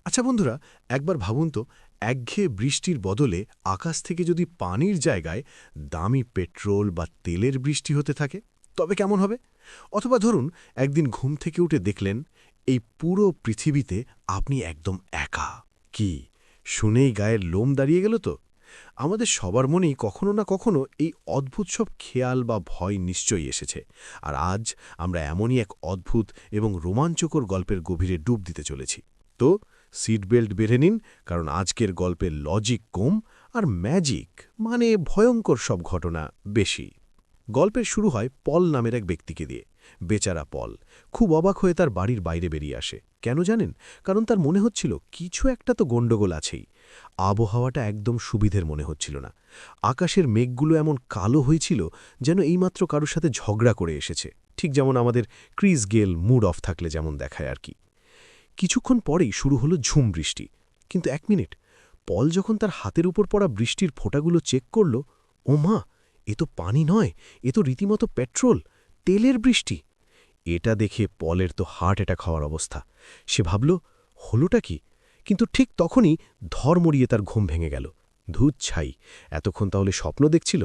আচ্ছা বন্ধুরা, একবার ভাবুন তো, একঘেয়ে বৃষ্টির বদলে আকাশ থেকে যদি পানির জায়গায় দামি পেট্রোল বা তেলের বৃষ্টি হতে থাকে, তবে কেমন হবে? অথবা ধরুন, একদিন ঘুম থেকে উঠে দেখলেন এই পুরো পৃথিবীতে আপনি একদম একা। কি শুনেই গায়ের লোম দাঁড়িয়ে গেল তো? আমাদের সবার মনেই কখনো না কখনো এই অদ্ভুত সব খেয়াল বা ভয় নিশ্চয়ই এসেছে। আর আজ আমরা এমনই এক অদ্ভুত এবং রোমাঞ্চকর গল্পের গভীরে ডুব দিতে চলেছি। তো সিট বেল্ট বেঁধে নিন, কারণ আজকের গল্পের লজিক কম আর ম্যাজিক মানে ভয়ঙ্কর সব ঘটনা বেশি। গল্পের শুরু হয় পল নামের এক ব্যক্তিকে দিয়ে। বেচারা পল খুব অবাক হয়ে তার বাড়ির বাইরে বেরিয়ে আসে। কেন জানেন? কারণ তার মনে হচ্ছিল কিছু একটা তো গণ্ডগোল আছেই। আবহাওয়াটা একদম সুবিধের মনে হচ্ছিল না। আকাশের মেঘগুলো এমন কালো হয়েছিল যেন এইমাত্র কারোর সাথে ঝগড়া করে এসেছে, ঠিক যেমন আমাদের ক্রিস গেল মুড অফ থাকলে যেমন দেখায় আর কি। কিছুক্ষণ পরেই শুরু হলো ঝুম বৃষ্টি। কিন্তু এক মিনিট, পল যখন তার হাতের উপর পড়া বৃষ্টির ফোঁটাগুলো চেক করল, ও মা, এ তো পানি নয়, এ তো রীতিমতো পেট্রোল, তেলের বৃষ্টি। এটা দেখে পলের তো হার্ট অ্যাটাক হওয়ার অবস্থা। সে ভাবল, হলোটা কি? কিন্তু ঠিক তখনই ধড়মড়িয়ে তার ঘুম ভেঙে গেল। ধুৎ ছাই, এতক্ষণ তাহলে স্বপ্ন দেখছিল।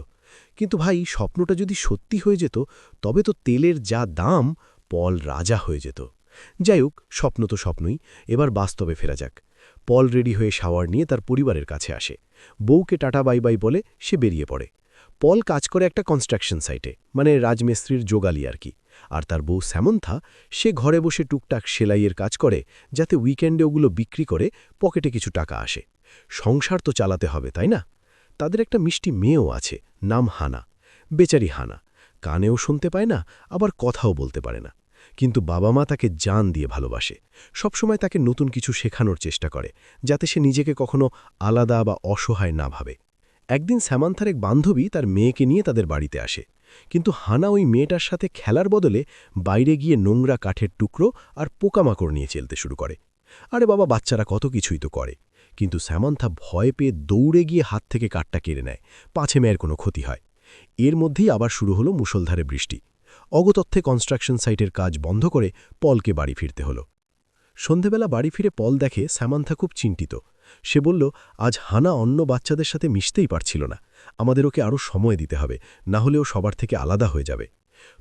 কিন্তু ভাই, স্বপ্নটা যদি সত্যি হয়ে যেত, তবে তো তেলের যা দাম, পল রাজা হয়ে যেত। যাই হোক, স্বপ্ন তো স্বপ্নই, এবার বাস্তবে ফেরা যাক। পল রেডি হয়ে শাওয়ার নিয়ে তার পরিবারের কাছে আসে। বউকে টাটা বাই বাই বলে সে বেরিয়ে পড়ে। পল কাজ করে একটা কনস্ট্রাকশন সাইটে, মানে রাজমিস্ত্রির জোগালি আর কি। আর তার বউ স্যামন্থা, সে ঘরে বসে টুকটাক সেলাইয়ের কাজ করে, যাতে উইকেন্ডে ওগুলো বিক্রি করে পকেটে কিছু টাকা আসে। সংসার তো চালাতে হবে, তাই না? তাদের একটা মিষ্টি মেয়েও আছে, নাম হানা। বেচারি হানা কানেও শুনতে পায় না, আবার কথাও বলতে পারে না। কিন্তু বাবা মা তাকে জান দিয়ে ভালোবাসে। সবসময় তাকে নতুন কিছু শেখানোর চেষ্টা করে, যাতে সে নিজেকে কখনো আলাদা বা অসহায় না ভাবে। একদিন স্যামান্থার এক বান্ধবী তার মেয়েকে নিয়ে তাদের বাড়িতে আসে। কিন্তু হানা ওই মেয়েটার সাথে খেলার বদলে বাইরে গিয়ে নোংরা কাঠের টুকরো আর পোকামাকড় নিয়ে চলতে শুরু করে। আরে বাবা, বাচ্চারা কত কিছুই তো করে। কিন্তু স্যামান্থা ভয় পেয়ে দৌড়ে গিয়ে হাত থেকে কাঠটা কেড়ে নেয়, পাছে মেয়ের কোনো ক্ষতি হয়। এর মধ্যেই আবার শুরু হলো মুষলধারে বৃষ্টি। অগতথ্যে কনস্ট্রাকশন সাইটের কাজ বন্ধ করে পলকে বাড়ি ফিরতে হলো। সন্ধেবেলা বাড়ি ফিরে পল দেখে স্যামান্থা খুব চিন্তিত। সে বলল, আজ হানা অন্য বাচ্চাদের সাথে মিশতেই পারছিল না। আমাদের ওকে আরও সময় দিতে হবে, না হলেও সবার থেকে আলাদা হয়ে যাবে।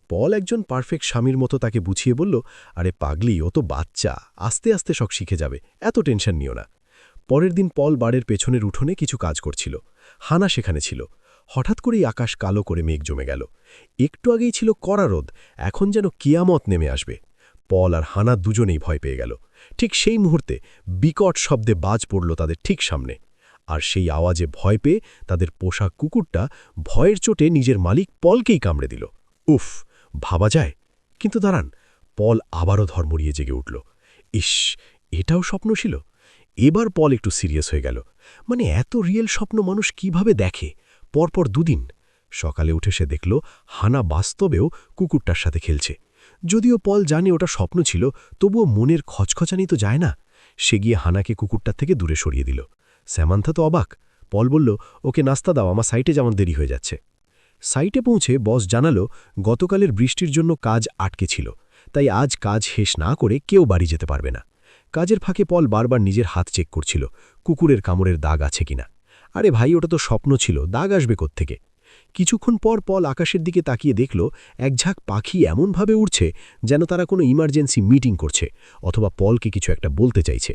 পল একজন পারফেক্ট স্বামীর মতো তাকে বুঝিয়ে বলল, আরে পাগলি, ও তো বাচ্চা, আস্তে আস্তে সব শিখে যাবে, এত টেনশন নিও না। পরের দিন পল বাড়ির পেছনের উঠোনে কিছু কাজ করছিল। হানা সেখানে ছিল। হঠাৎ করেই আকাশ কালো করে মেঘ জমে গেল। একটু আগেই ছিল কড়া রোদ, এখন যেন কিয়ামত নেমে আসবে। পল আর হানা দুজনেই ভয় পেয়ে গেল। ঠিক সেই মুহূর্তে বিকট শব্দে বাজ পড়ল তাদের ঠিক সামনে। আর সেই আওয়াজে ভয় পেয়ে তাদের পোষা কুকুরটা ভয়ের চোটে নিজের মালিক পলকেই কামড়ে দিল। উফ, ভাবা যায়! কিন্তু দাঁড়ান, পল আবারও ধর্মড়িয়ে জেগে উঠল। ইস, এটাও স্বপ্ন ছিল? এবার পল একটু সিরিয়াস হয়ে গেল। মানে এত রিয়েল স্বপ্ন মানুষ কিভাবে দেখে? পরপর দুদিন। সকালে উঠে সে দেখল হানা বাস্তবেও কুকুরটার সাথে খেলছে। যদিও পল জানে ওটা স্বপ্ন ছিল, তবুও মনের খচখচানি তো যায় না। সে গিয়ে হানাকে কুকুরটার থেকে দূরে সরিয়ে দিল। স্যামান্থা তো অবাক। পল বলল, ওকে নাস্তা দাও, আমার সাইটে যেমন দেরি হয়ে যাচ্ছে। সাইটে পৌঁছে বস জানালো, গতকালের বৃষ্টির জন্য কাজ আটকে ছিল, তাই আজ কাজ শেষ না করে কেউ বাড়ি যেতে পারবে না। কাজের ফাঁকে পল বারবার নিজের হাত চেক করছিল, কুকুরের কামড়ের দাগ আছে কিনা। আরে ভাই, ওটা তো স্বপ্ন ছিল, দাগ আসবে কোত্থেকে? কিছুক্ষণ পর পল আকাশের দিকে তাকিয়ে দেখল এক ঝাঁক পাখি এমনভাবে উড়ছে যেন তারা কোনো ইমার্জেন্সি মিটিং করছে, অথবা পলকে কিছু একটা বলতে চাইছে।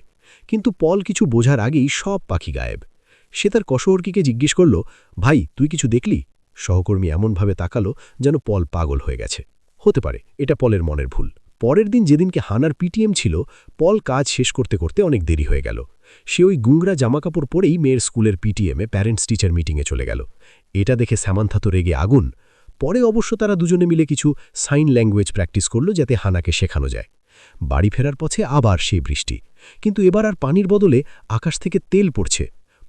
কিন্তু পল কিছু বোঝার আগেই সব পাখি গায়েব। সে তার কসহর্কিকে জিজ্ঞেস করল, ভাই, তুই কিছু দেখলি? সহকর্মী এমনভাবে তাকালো যেন পল পাগল হয়ে গেছে। হতে পারে এটা পলের মনের ভুল। পরের দিন, যেদিনকে হানার পিটিএম ছিল, পল কাজ শেষ করতে করতে অনেক দেরি হয়ে গেল। সে ওই গুংরা জামাকাপড় পরেই মেয়ের স্কুলের পিটিএমে প্যারেন্টস টিচার মিটিংয়ে চলে গেল। এটা দেখে স্যামান্থা তো রেগে আগুন। পরে অবশ্য তারা দুজনে মিলে কিছু সাইন ল্যাঙ্গুয়েজ প্র্যাকটিস করল, যাতে হানাকে শেখানো যায়। বাড়ি ফেরার পথে আবার সেই বৃষ্টি, কিন্তু এবার আর পানির বদলে আকাশ থেকে তেল পড়ছে।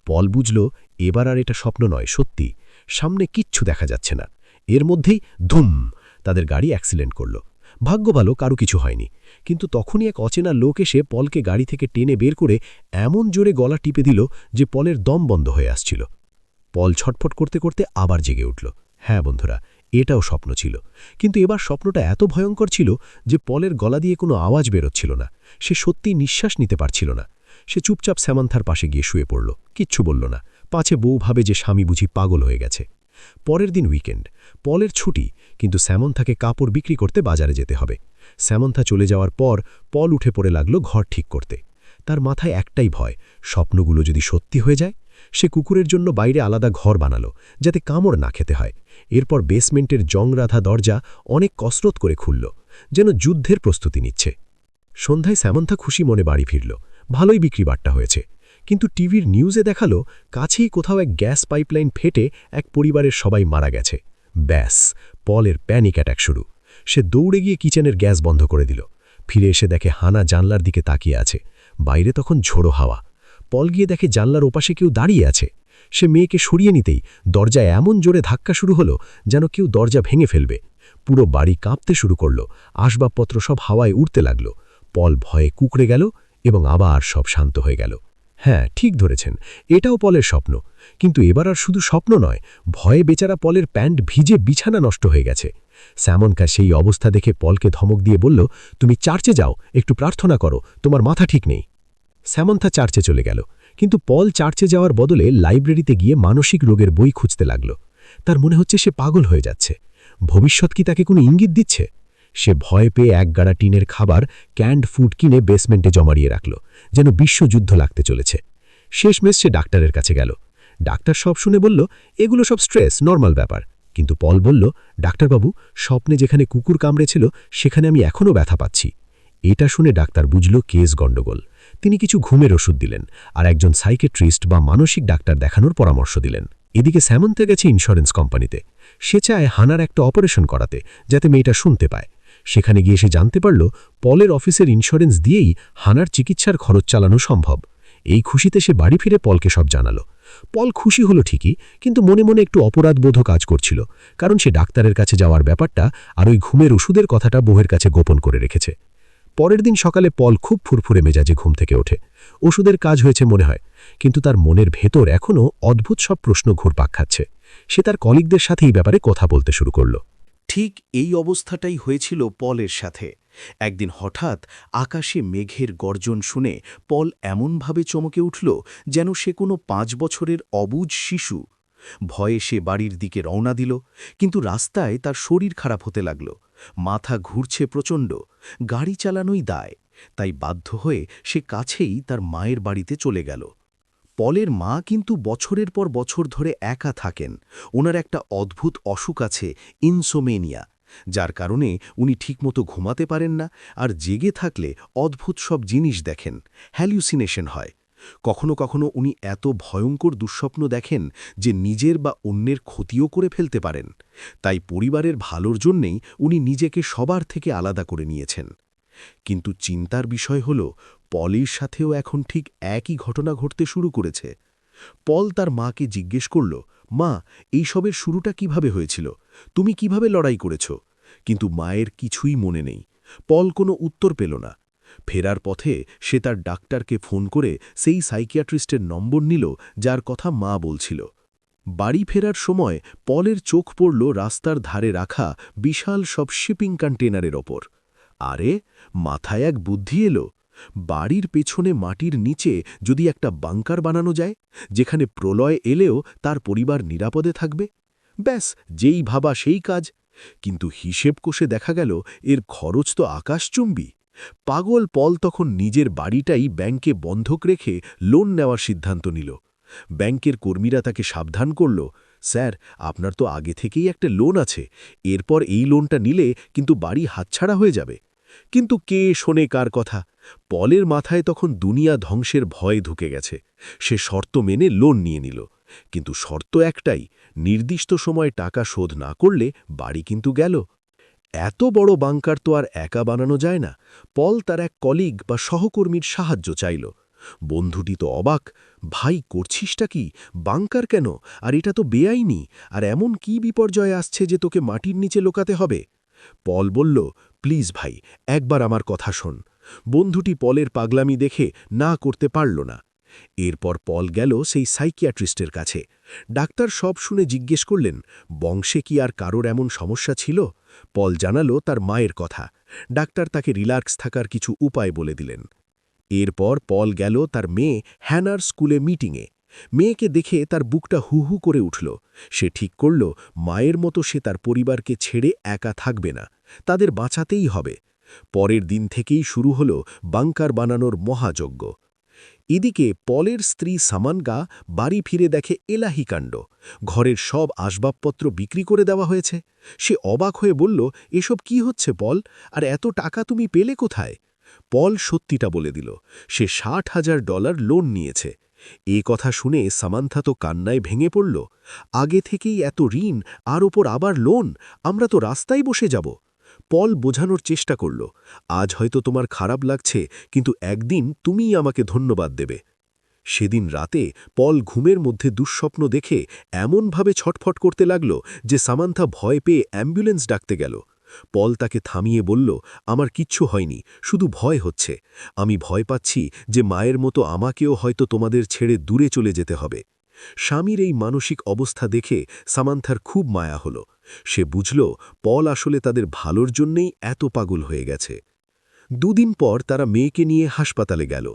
পল বুঝল, এবার আর এটা স্বপ্ন নয়, সত্যি। সামনে কিচ্ছু দেখা যাচ্ছে না। এর মধ্যেই ধুম, তাদের গাড়ি অ্যাক্সিডেন্ট করল। ভাগ্য ভালো, কারো কিছু হয়নি। কিন্তু তখনই এক অচেনা লোক এসে পলকে গাড়ি থেকে টেনে বের করে এমন জোরে গলা টিপে দিল যে পলের দম বন্ধ হয়ে আসছিল। পল ছটফট করতে করতে আবার জেগে উঠল। হ্যাঁ বন্ধুরা, এটাও স্বপ্ন ছিল। কিন্তু এবার স্বপ্নটা এত ভয়ঙ্কর ছিল যে পলের গলা দিয়ে কোনো আওয়াজ বেরোচ্ছিল না। সে সত্যিই নিঃশ্বাস নিতে পারছিল না। সে চুপচাপ স্যামান্থার পাশে গিয়ে শুয়ে পড়ল, কিচ্ছু বলল না। পাছে বউ ভাবে যে স্বামী বুঝি পাগল হয়ে গেছে। পরের দিন উইকেন্ড, পলের ছুটি, কিন্তু স্যামন্থাকে কাপড় বিক্রি করতে বাজারে যেতে হবে। স্যামন্থা চলে যাওয়ার পর পল উঠে পড়ে লাগলো ঘর ঠিক করতে। তার মাথায় একটাই ভয়, স্বপ্নগুলো যদি সত্যি হয়ে যায়। সে কুকুরের জন্য বাইরে আলাদা ঘর বানালো, যাতে কামড় না খেতে হয়। এরপর বেসমেন্টের জংরাধা দরজা অনেক কসরত করে খুলল, যেন যুদ্ধের প্রস্তুতি নিচ্ছে। সন্ধ্যায় স্যামন্থা খুশি মনে বাড়ি ফিরল। ভালোই বিক্রি বাট্টা হয়েছে। কিন্তু টিভির নিউজে দেখালো কাছেই কোথাও এক গ্যাস পাইপলাইন ফেটে এক পরিবারের সবাই মারা গেছে। ব্যাস, পলের প্যানিক অ্যাটাক শুরু। সে দৌড়ে গিয়ে কিচেনের গ্যাস বন্ধ করে দিল। ফিরে এসে দেখে হানা জানলার দিকে তাকিয়ে আছে। বাইরে তখন ঝোড়ো হাওয়া। পল গিয়ে দেখে জানলার ওপাশে কেউ দাঁড়িয়ে আছে। সে মেয়েকে সরিয়ে নিতেই দরজায় এমন জোরে ধাক্কা শুরু হলো যেন কেউ দরজা ভেঙে ফেলবে। পুরো বাড়ি কাঁপতে শুরু করল, আসবাবপত্র সব হাওয়ায় উড়তে লাগল। পল ভয়ে কুঁকড়ে গেল এবং আবার সব শান্ত হয়ে গেল। হ্যাঁ, ঠিক ধরেছেন, এটাও পলের স্বপ্ন। কিন্তু এবার আর শুধু স্বপ্ন নয়, ভয়ে বেচারা পলের প্যান্ট ভিজে বিছানা নষ্ট হয়ে গেছে। স্যামনকা সেই অবস্থা দেখে পলকে ধমক দিয়ে বলল, তুমি চার্চে যাও, একটু প্রার্থনা করো, তোমার মাথা ঠিক নেই। স্যামন্থা চার্চে চলে গেল, কিন্তু পল চার্চে যাওয়ার বদলে লাইব্রেরিতে গিয়ে মানসিক রোগের বই খুঁজতে লাগল। তার মনে হচ্ছে সে পাগল হয়ে যাচ্ছে। ভবিষ্যৎ কি তাকে কোনো ইঙ্গিত দিচ্ছে? সে ভয় পেয়ে এক গাড়া টিনের খাবার, ক্যান্ড ফুড কিনে বেসমেন্টে জমারিয়ে রাখল, যেন বিশ্বযুদ্ধ লাগতে চলেছে। শেষমেশ সে ডাক্তারের কাছে গেল। ডাক্তার সব শুনে বলল, এগুলো সব স্ট্রেস, নর্মাল ব্যাপার। কিন্তু পল বলল, ডাক্তারবাবু, স্বপ্নে যেখানে কুকুর কামড়েছিল সেখানে আমি এখনও ব্যথা পাচ্ছি। এটা শুনে ডাক্তার বুঝল কেস গণ্ডগোল। তিনি কিছু ঘুমের ওষুধ দিলেন আর একজন সাইকেট্রিস্ট বা মানসিক ডাক্তার দেখানোর পরামর্শ দিলেন। এদিকে স্যামন্থা গেছে ইন্স্যুরেন্স কোম্পানিতে। সে চায় হানার একটা অপারেশন করাতে, যাতে মেয়েটা শুনতে পায়। সেখানে গিয়ে সে জানতে পারল পলের অফিসের ইন্স্যুরেন্স দিয়েই হানার চিকিৎসার খরচ চালানো সম্ভব। এই খুশিতে সে বাড়ি ফিরে পলকে সব জানালো। পল খুশি হলো ঠিকই, কিন্তু মনে মনে একটু অপরাধবোধ কাজ করছিল, কারণ সে ডাক্তারের কাছে যাওয়ার ব্যাপারটা আর ওই ঘুমের ওষুধের কথাটা বউয়ের কাছে গোপন করে রেখেছে। পরের দিন সকালে পল খুব ফুরফুরে মেজাজে ঘুম থেকে ওঠে। ওষুধের কাজ হয়েছে মনে হয়, কিন্তু তার মনের ভেতর এখনও অদ্ভুত সব প্রশ্ন ঘুরপাক খাচ্ছে। সে তার কলিগদের সাথে এই ব্যাপারে কথা বলতে শুরু করল। ঠিক এই অবস্থাটাই হয়েছিল পলের সাথে। একদিন হঠাৎ আকাশে মেঘের গর্জন শুনে পল এমনভাবে চমকে উঠল যেন সে কোনো 5 বছরের অবুঝ শিশু। ভয়ে সে বাড়ির দিকে রওনা দিল, কিন্তু রাস্তায় তার শরীর খারাপ হতে লাগল। মাথা ঘুরছে প্রচণ্ড, গাড়ি চালানোই দায়। তাই বাধ্য হয়ে সে কাছেই তার মায়ের বাড়িতে চলে গেল। পলের মা কিন্তু বছরের পর বছর ধরে একা থাকেন। ওনার একটা অদ্ভুত অসুখ আছে, ইনসোমেনিয়া, যার কারণে উনি ঠিকমতো ঘুমাতে পারেন না, আর জেগে থাকলে অদ্ভুত সব জিনিস দেখেন, হ্যালিউসিনেশন হয়। কখনো কখনো উনি এত ভয়ঙ্কর দুঃস্বপ্ন দেখেন যে নিজের বা অন্যের ক্ষতিও করে ফেলতে পারেন। তাই পরিবারের ভালোর জন্যেই উনি নিজেকে সবার থেকে আলাদা করে নিয়েছেন। কিন্তু চিন্তার বিষয় হল, পলের সাথেও এখন ঠিক একই ঘটনা ঘটতে শুরু করেছে। পল তার মাকে জিজ্ঞেস করল, মা, এইসবের শুরুটা কিভাবে হয়েছিল? তুমি কিভাবে লড়াই করেছ? কিন্তু মায়ের কিছুই মনে নেই। পল কোনো উত্তর পেল না। ফেরার পথে সে তার ডাক্তারকে ফোন করে সেই সাইকিয়াট্রিস্টের নম্বর নিল যার কথা মা বলছিল। বাড়ি ফেরার সময় পলের চোখ পড়ল রাস্তার ধারে রাখা বিশাল সব শিপিং কন্টেনারের ওপর। আরে, মাথায় এক বুদ্ধি এলো। বাড়ির পেছনে মাটির নিচে যদি একটা বাংকার বানানো যায়, যেখানে প্রলয় এলেও তার পরিবার নিরাপদে থাকবে। ব্যাস, যেই ভাবা সেই কাজ। কিন্তু হিসেব কষে দেখা গেল এর খরচ তো আকাশচুম্বী। পাগল পল তখন নিজের বাড়িটাই ব্যাংকে বন্ধক রেখে লোন নেওয়ার সিদ্ধান্ত নিল। ব্যাংকের কর্মীরা তাকে সাবধান করল, স্যার, আপনার তো আগে থেকেই একটা লোন আছে, এরপর এই লোনটা নিলে কিন্তু বাড়ি হাতছাড়া হয়ে যাবে। কিন্তু কে শোনে কার কথা? পলের মাথায় তখন দুনিয়া ধ্বংসের ভয় ঢুকে গেছে। সে শর্ত মেনে লোন নিয়ে নিল, কিন্তু শর্ত একটাই, নির্দিষ্ট সময় টাকা শোধ না করলে বাড়ি কিন্তু গেল। এত বড় বাংকার তো আর একা বানানো যায় না। পল তার এক কলিগ বা সহকর্মীর সাহায্য চাইল। বন্ধুটি তো অবাক, ভাই, করছিসটা কি? বাংকার কেন? আর এটা তো বেআইনি। আর এমন কি বিপর্যয় আসছে যে তোকে মাটির নিচে লোকাতে হবে? পল বলল, প্লিজ ভাই, একবার আমার কথা শোন। বন্ধুটি পলের পাগলামি দেখে না করতে পারল না। এরপর পল গেল সেই সাইকিয়াট্রিস্টের কাছে। ডাক্তার সব শুনে জিজ্ঞেস করলেন, বংশে কি আর কারোর এমন সমস্যা ছিল? পল জানালো তার মায়ের কথা। ডাক্তার তাকে রিল্যাক্স থাকার কিছু উপায় বলে দিলেন। এরপর পল গেল তার মেয়ে হ্যানার স্কুলে মিটিংয়ে। মেয়েকে দেখে তার বুকটা হু হু করে উঠল। সে ঠিক করল মায়ের মতো সে তার পরিবারকে ছেড়ে একা থাকবে না, তাদের বাঁচাতেই হবে। পরের দিন থেকেই শুরু হল বাংকার বানানোর মহাযজ্ঞ। এদিকে পলের স্ত্রী সামানগা বাড়ি ফিরে দেখে এলাহি কাণ্ড। ঘরের সব আসবাবপত্র বিক্রি করে দেওয়া হয়েছে। সে অবাক হয়ে বলল, এসব কি হচ্ছে পল, আর এত টাকা তুমি পেলে কোথায়? পল সত্যিটা বলে দিল, সে $60,000 লোন নিয়েছে। এ কথা শুনে সামান্থা তো কান্নায় ভেঙে পড়ল। আগে থেকেই এত ঋণ, আর ওপর আবার লোন, আমরা তো রাস্তায় বসে যাব। পল বোঝানোর চেষ্টা করল, আজ হয়তো তোমার খারাপ লাগছে, কিন্তু একদিন তুমিই আমাকে ধন্যবাদ দেবে। সেদিন রাতে পল ঘুমের মধ্যে দুঃস্বপ্ন দেখে এমনভাবে ছটফট করতে লাগল যে সামান্থা ভয় পেয়ে অ্যাম্বুলেন্স ডাকতে গেল। পল তাকে থামিয়ে বলল, আমার কিচ্ছু হয়নি, শুধু ভয় হচ্ছে। আমি ভয় পাচ্ছি যে মায়ের মতো আমাকেও হয়তো তোমাদের ছেড়ে দূরে চলে যেতে হবে। স্বামীর এই মানসিক অবস্থা দেখে সামান্থার খুব মায়া হল। সে বুঝল পল আসলে তাদের ভালোর জন্যেই এত পাগল হয়ে গেছে। দুদিন পর তারা মেয়েকে নিয়ে হাসপাতালে গেল।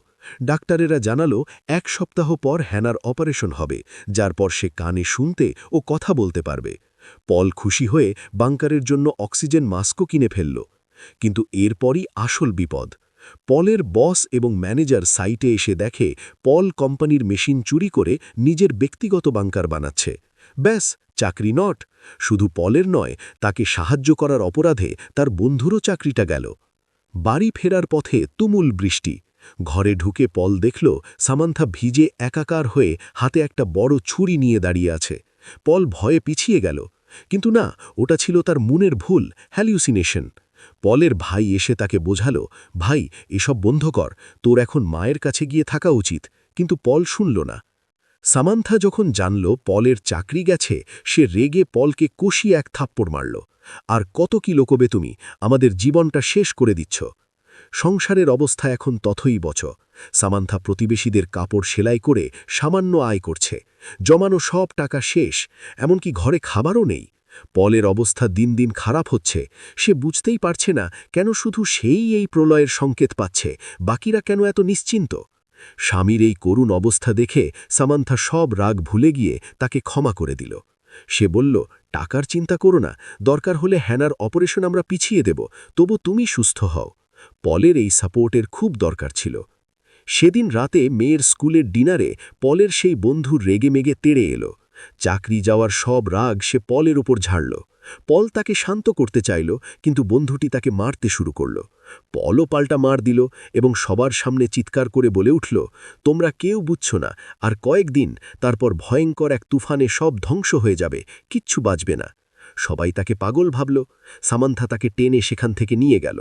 ডাক্তারেরা জানালো 1 সপ্তাহ পর হ্যানার অপারেশন হবে, যার পর সে কানে শুনতে ও কথা বলতে পারবে। পল খুশি হয়ে বাংকারের জন্য অক্সিজেন মাস্কও কিনে ফেলল। কিন্তু এরপরই আসল বিপদ। পলের বস এবং ম্যানেজার সাইটে এসে দেখে পল কোম্পানির মেশিন চুরি করে নিজের ব্যক্তিগত বাংকার বানাচ্ছে। ব্যাস, চাকরি নট। শুধু পলের নয়, তাকে সাহায্য করার অপরাধে তার বন্ধুরও চাকরিটা গেল। বাড়ি ফেরার পথে তুমুল বৃষ্টি। ঘরে ঢুকে পল দেখল সামান্থা ভিজে একাকার হয়ে হাতে একটা বড় ছুরি নিয়ে দাঁড়িয়ে আছে। পল ভয়ে পিছিয়ে গেল, কিন্তু না, ওটা ছিল তার মনের ভুল, হ্যালিউসিনেশন। পলের ভাই এসে তাকে বোঝালো, ভাই, এসব বন্ধ কর, তোর এখন মায়ের কাছে গিয়ে থাকা উচিত। কিন্তু পল শুনল না। সামান্থা যখন জানল পলের চাকরি গেছে, সে রেগে পলকে কষিয়ে এক থাপ্পড় মারল। আর কত কি লোকবে তুমি, আমাদের জীবনটা শেষ করে দিচ্ছ। সংসারের অবস্থা এখন তথই বচ। সামান্থা প্রতিবেশীদের কাপড় সেলাই করে সামান্য আয় করছে। জমানো সব টাকা শেষ, এমনকি ঘরে খাবারও নেই। পলের অবস্থা দিন দিন খারাপ হচ্ছে। সে বুঝতেই পারছে না কেন শুধু সেই এই প্রলয়ের সংকেত পাচ্ছে, বাকিরা কেন এত নিশ্চিন্ত। স্বামীর এই করুণ অবস্থা দেখে সামান্থা সব রাগ ভুলে গিয়ে তাকে ক্ষমা করে দিল। সে বলল, টাকার চিন্তা করো না, দরকার হলে হ্যানার অপারেশন আমরা পিছিয়ে দেব, তবু তুমি সুস্থ হও। পলের এই সাপোর্টের খুব দরকার ছিল। সেদিন রাতে মেয়ের স্কুলের ডিনারে পলের সেই বন্ধু রেগেমেগে তেড়ে এলো। চাকরি যাওয়ার সব রাগ সে পলের ওপর ঝাড়ল। পল তাকে শান্ত করতে চাইল, কিন্তু বন্ধুটি তাকে মারতে শুরু করল। পলও পাল্টা মার দিল এবং সবার সামনে চিৎকার করে বলে উঠল, তোমরা কেউ বুঝছ না, আর কয়েকদিন, তারপর ভয়ঙ্কর এক তুফানে সব ধ্বংস হয়ে যাবে, কিচ্ছু বাঁচবে না। সবাই তাকে পাগল ভাবল। সামান্থা তাকে টেনে সেখান থেকে নিয়ে গেল।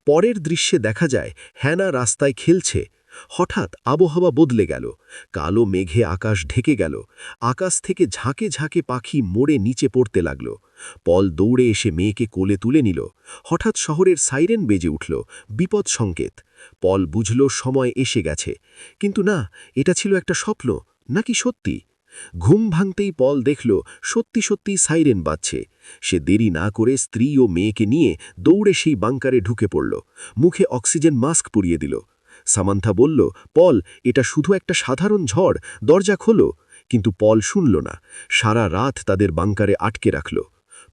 পরের দৃশ্যে দেখা যায় হ্যানা রাস্তায় খেলছে। হঠাৎ আবহাওয়া বদলে গেল। কালো মেঘে আকাশ ঢেকে গেল। আকাশ থেকে ঝাঁকে ঝাঁকে পাখি মরে নিচে পড়তে লাগল। পল দৌড়ে এসে মেয়েকে কোলে তুলে নিল। হঠাৎ শহরের সাইরেন বেজে উঠল, বিপদ সংকেত। পল বুঝল সময় এসে গেছে। কিন্তু না, এটা ছিল একটা স্বপ্ন, নাকি সত্যি? ঘুম ভাঙতেই পল দেখল সত্যি সত্যি সাইরেন বাজছে। সে দেরি না করে স্ত্রী ও মেয়েকে নিয়ে দৌড়ে সেই বাংকারে ঢুকে পড়ল। মুখে অক্সিজেন মাস্ক পরিয়ে দিল। সামান্থা বলল, পল, এটা শুধু একটা সাধারণ ঝড়, দরজা খোলো। কিন্তু পল শুনল না। সারা রাত তাদের বাংকারে আটকে রাখল।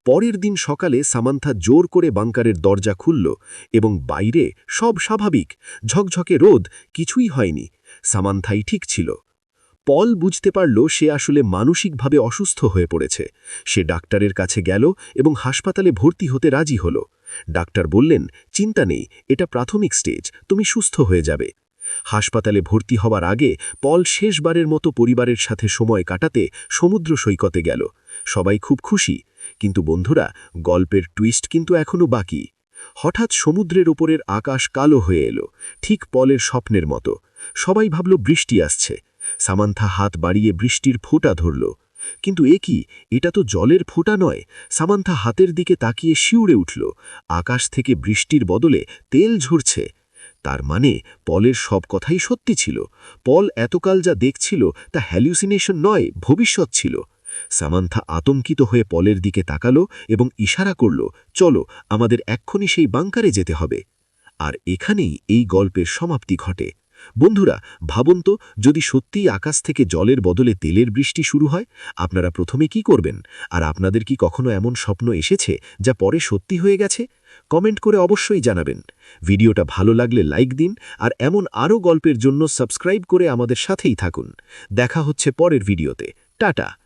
পরের দিন সকালে সামান্থা জোর করে বাংকারের দরজা খুলল এবং বাইরে সব স্বাভাবিক, ঝকঝকে রোদ, কিছুই হয়নি। সামান্থাই ঠিক ছিল। পল বুঝতে পারল সে আসলে মানসিকভাবে অসুস্থ হয়ে পড়েছে। সে ডাক্তারের কাছে গেল এবং হাসপাতালে ভর্তি হতে রাজি হল। ডাক্তার বললেন, চিন্তা নেই, এটা প্রাথমিক স্টেজ, তুমি সুস্থ হয়ে যাবে। হাসপাতালে ভর্তি হওয়ার আগে পল শেষবারের মতো পরিবারের সাথে সময় কাটাতে সমুদ্র সৈকতে গেল। সবাই খুব খুশি। কিন্তু বন্ধুরা, গল্পের টুইস্ট কিন্তু এখনও বাকি। হঠাৎ সমুদ্রের ওপরের আকাশ কালো হয়ে এলো, ঠিক পলের স্বপ্নের মতো। সবাই ভাবল বৃষ্টি আসছে। সামান্থা হাত বাড়িয়ে বৃষ্টির ফোঁটা ধরল। কিন্তু এ কি, এটা তো জলের ফোঁটা নয়। সামান্থা হাতের দিকে তাকিয়ে শিউরে উঠল। আকাশ থেকে বৃষ্টির বদলে তেল ঝরছে। তার মানে পলের সব কথাই সত্যি ছিল। পল এতকাল যা দেখছিল তা হ্যালিউসিনেশন নয়, ভবিষ্যৎ ছিল। সামান্থা আতঙ্কিত হয়ে পলের দিকে তাকালো এবং ইশারা করল, চলো, আমাদের এক্ষুনি সেই বাংকারে যেতে হবে। আর এখানেই এই গল্পের সমাপ্তি ঘটে। বন্ধুরা, ভাবুন তো, যদি সত্যিই আকাশ থেকে জলের বদলে তেলের বৃষ্টি শুরু হয়, আপনারা প্রথমে কি করবেন? আর আপনাদের কি কখনো এমন স্বপ্ন এসেছে যা পরে সত্যি হয়ে গেছে? কমেন্ট করে অবশ্যই জানাবেন। ভিডিওটা ভালো লাগলে লাইক দিন, আর এমন আরও গল্পের জন্য সাবস্ক্রাইব করে আমাদের সাথেই থাকুন। দেখা হচ্ছে পরের ভিডিওতে। টাটা।